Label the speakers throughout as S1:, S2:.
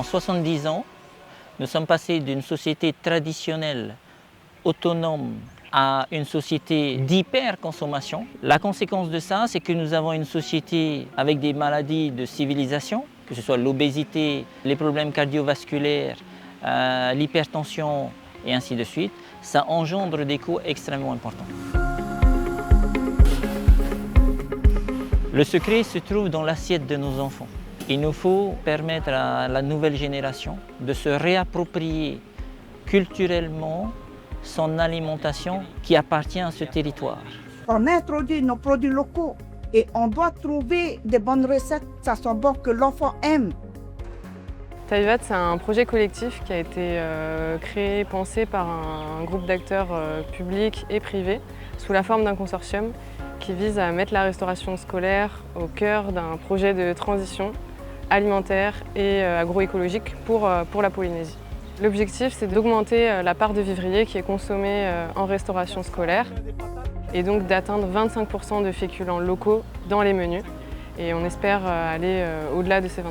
S1: 70 ans, nous sommes passés d'une société traditionnelle, autonome, à une société d'hyperconsommation. La conséquence de ça, c'est que nous avons une société avec des maladies de civilisation, que ce soit l'obésité, les problèmes cardiovasculaires, l'hypertension et ainsi de suite. Ça engendre des coûts extrêmement importants. Le secret se trouve dans l'assiette de nos enfants. Il nous faut permettre à la nouvelle génération de se réapproprier culturellement son alimentation qui appartient à ce territoire.
S2: On introduit nos produits locaux et on doit trouver des bonnes recettes, ça soit bon que l'enfant aime.
S3: Tavivat, c'est un projet collectif qui a été créé, pensé par un groupe d'acteurs publics et privés sous la forme d'un consortium qui vise à mettre la restauration scolaire au cœur d'un projet de transition alimentaire et agroécologique pour la Polynésie. L'objectif, c'est d'augmenter la part de vivrier qui est consommée en restauration scolaire et donc d'atteindre 25% de féculents locaux dans les menus. Et on espère aller au-delà de ces 25%.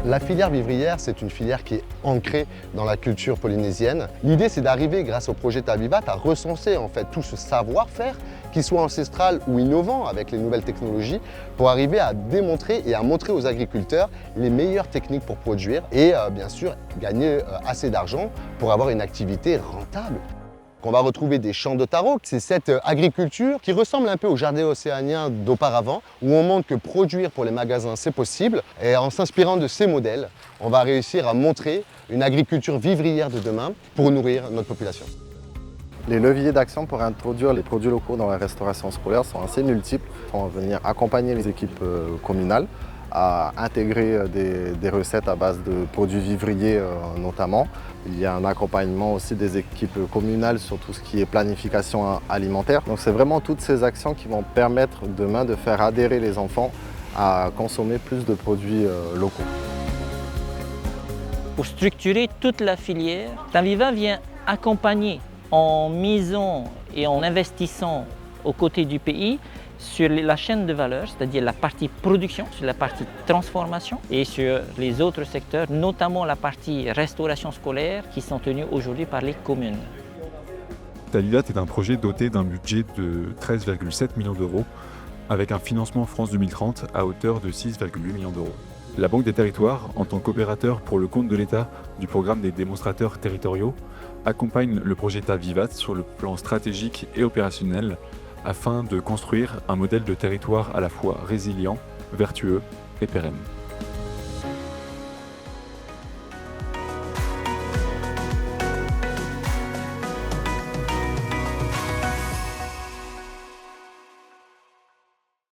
S4: La filière vivrière, c'est une filière qui est ancrée dans la culture polynésienne. L'idée, c'est d'arriver, grâce au projet Tavivat, à recenser en fait tout ce savoir-faire, qu'il soit ancestral ou innovant avec les nouvelles technologies, pour arriver à démontrer et à montrer aux agriculteurs les meilleures techniques pour produire et bien sûr gagner assez d'argent pour avoir une activité rentable. On va retrouver des champs de taro, c'est cette agriculture qui ressemble un peu au jardin océanien d'auparavant, où on montre que produire pour les magasins c'est possible, et en s'inspirant de ces modèles, on va réussir à montrer une agriculture vivrière de demain pour nourrir notre population.
S5: Les leviers d'action pour introduire les produits locaux dans la restauration scolaire sont assez multiples. On va venir accompagner les équipes communales à intégrer des recettes à base de produits vivriers notamment. Il y a un accompagnement aussi des équipes communales sur tout ce qui est planification alimentaire. Donc c'est vraiment toutes ces actions qui vont permettre demain de faire adhérer les enfants à consommer plus de produits locaux.
S1: Pour structurer toute la filière, Tavivat vient accompagner en misant et en investissant aux côtés du pays sur la chaîne de valeur, c'est-à-dire la partie production, sur la partie transformation et sur les autres secteurs, notamment la partie restauration scolaire qui sont tenus aujourd'hui par les communes.
S6: Tavivat est un projet doté d'un budget de 13,7 millions d'euros avec un financement France 2030 à hauteur de 6,8 millions d'euros. La Banque des Territoires, en tant qu'opérateur pour le compte de l'État du programme des démonstrateurs territoriaux, accompagne le projet Tavivat sur le plan stratégique et opérationnel afin de construire un modèle de territoire à la fois résilient, vertueux et pérenne.